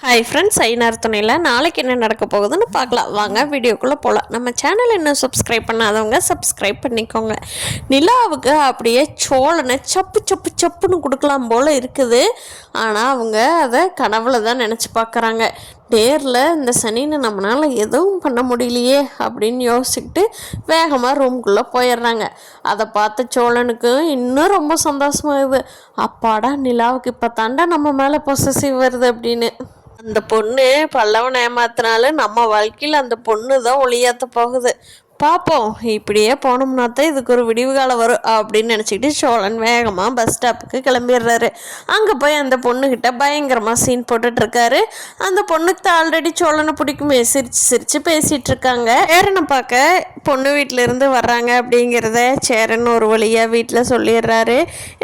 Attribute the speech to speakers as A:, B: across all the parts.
A: Hi friends, ஐநாறு துணையில் நாளைக்கு என்ன நடக்க போகுதுன்னு பார்க்கலாம். வாங்க வீடியோக்குள்ளே போகலாம். நம்ம சேனல் இன்னும் சப்ஸ்கிரைப் பண்ணாதவங்க சப்ஸ்கிரைப் பண்ணிக்கோங்க. நிலாவுக்கு அப்படியே சோழனை சப்பு சப்பு சப்புன்னு கொடுக்கலாம் போல் இருக்குது. ஆனால் அவங்க அதை கனவுல தான் நினச்சி பார்க்குறாங்க. நேரில் இந்த சனின்னு நம்மளால் எதுவும் பண்ண முடியலையே அப்படின்னு யோசிச்சுக்கிட்டு வேகமாக ரூம்குள்ளே போயிடுறாங்க. அதை பார்த்த சோழனுக்கு இன்னும் ரொம்ப சந்தோஷமாகுது. அப்பாடா, நிலாவுக்கு இப்போ தாண்டா நம்ம மேலே பொசசிவ் வருது அப்படின்னு. அந்த பொண்ணு பல்லவனை ஏமாத்தினாலும் நம்ம வாழ்க்கையில் அந்த பொண்ணு தான் ஒளியாத்த போகுது. பார்ப்போம், இப்படியே போனோம்னா தான் இதுக்கு ஒரு விடிவு காலம் வரும் அப்படின்னு நினச்சிக்கிட்டு சோழன் வேகமாக பஸ் ஸ்டாப்புக்கு கிளம்பிடுறாரு. அங்கே போய் அந்த பொண்ணுக்கிட்ட பயங்கரமாக சீன் போட்டுட்ருக்காரு. அந்த பொண்ணுக்கு தான் ஆல்ரெடி சோழனை பிடிக்குமே, சிரித்து சிரித்து பேசிகிட்டு இருக்காங்க. சேரனை பார்க்க பொண்ணு வீட்டிலேருந்து வர்றாங்க அப்படிங்கிறத சேரன் ஒரு வழியாக வீட்டில் சொல்லிடுறாரு.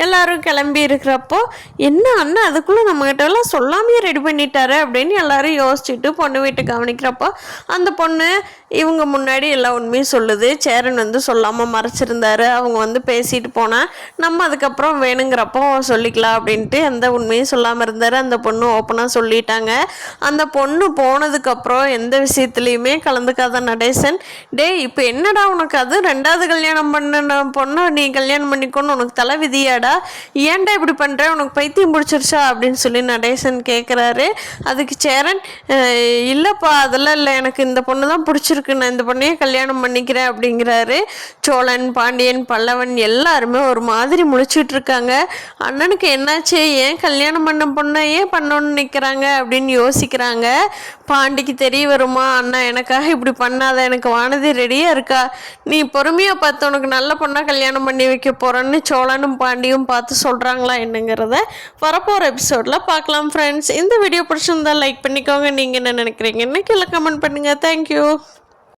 A: எல்லாரும் கிளம்பி இருக்கிறப்போ, என்ன அண்ணா அதுக்குள்ளே நம்மகிட்ட எல்லாம் சொல்லாமையே ரெடி பண்ணிட்டாரு அப்படின்னு எல்லாரும் யோசிச்சுட்டு பொண்ணு வீட்டை கவனிக்கிறப்போ அந்த பொண்ணு இவங்க முன்னாடி எல்லா உண்மையும் சொல்லுது. சேரன் சொல்லாமல் மறைச்சிருந்தாரு. அவங்க பேசிட்டு போனால் நம்ம அதுக்கப்புறம் வேணுங்கிறப்போ சொல்லிக்கலாம் அப்படின்ட்டு எந்த உண்மையும் சொல்லாமல் இருந்தார். அந்த பொண்ணு ஓப்பனாக சொல்லிட்டாங்க. அந்த பொண்ணு போனதுக்கப்புறம் எந்த விஷயத்துலையுமே கலந்துக்காத நடேசன், டே இப்போ என்னடா உனக்கு அது ரெண்டாவது கல்யாணம் பண்ண பொண்ணை நீ கல்யாணம் பண்ணிக்கோன்னு உனக்கு தலை விதியாடா, ஏன்டா இப்படி பண்ணுற, உனக்கு பைத்தியம் பிடிச்சிருச்சா அப்படின்னு சொல்லி நடேசன் கேட்குறாரு. அதுக்கு சேரன், இல்லைப்பா அதெல்லாம் இல்லை, எனக்கு இந்த பொண்ணு தான் பிடிச்சிருக்கு, நான் இந்த பொண்ணையே கல்யாணம் பண்ணிக்கிறேன் அப்படிங்கிறாரு. சோழன், பாண்டியன், பல்லவன் எல்லாருமே ஒரு மாதிரி முழிச்சிட்டு இருக்காங்க. அண்ணனுக்கு என்னாச்சு, ஏன் கல்யாணம் பண்ண பொண்ணை ஏன் பண்ணணும்னு நிற்கிறாங்க அப்படின்னு யோசிக்கிறாங்க. பாண்டிக்கு தெரிய வருமா, அண்ணா எனக்காக இப்படி பண்ணாத, எனக்கு வானதி ரெடியாக இருக்கா, நீ பொறுமையாக பார்த்து உனக்கு நல்ல பொண்ணாக கல்யாணம் பண்ணி வைக்க போகிறேன்னு சோழனும் பாண்டியும் பார்த்து சொல்கிறாங்களா என்னங்கிறத வரப்போகிற எபிசோடில் பார்க்கலாம். ஃப்ரெண்ட்ஸ், இந்த வீடியோ பிடிச்சிருந்தா லைக் பண்ணிக்கோங்க. நீங்கள் என்ன நினைக்கிறீங்கன்னு கீழே கமெண்ட் பண்ணுங்கள். தேங்க்யூ.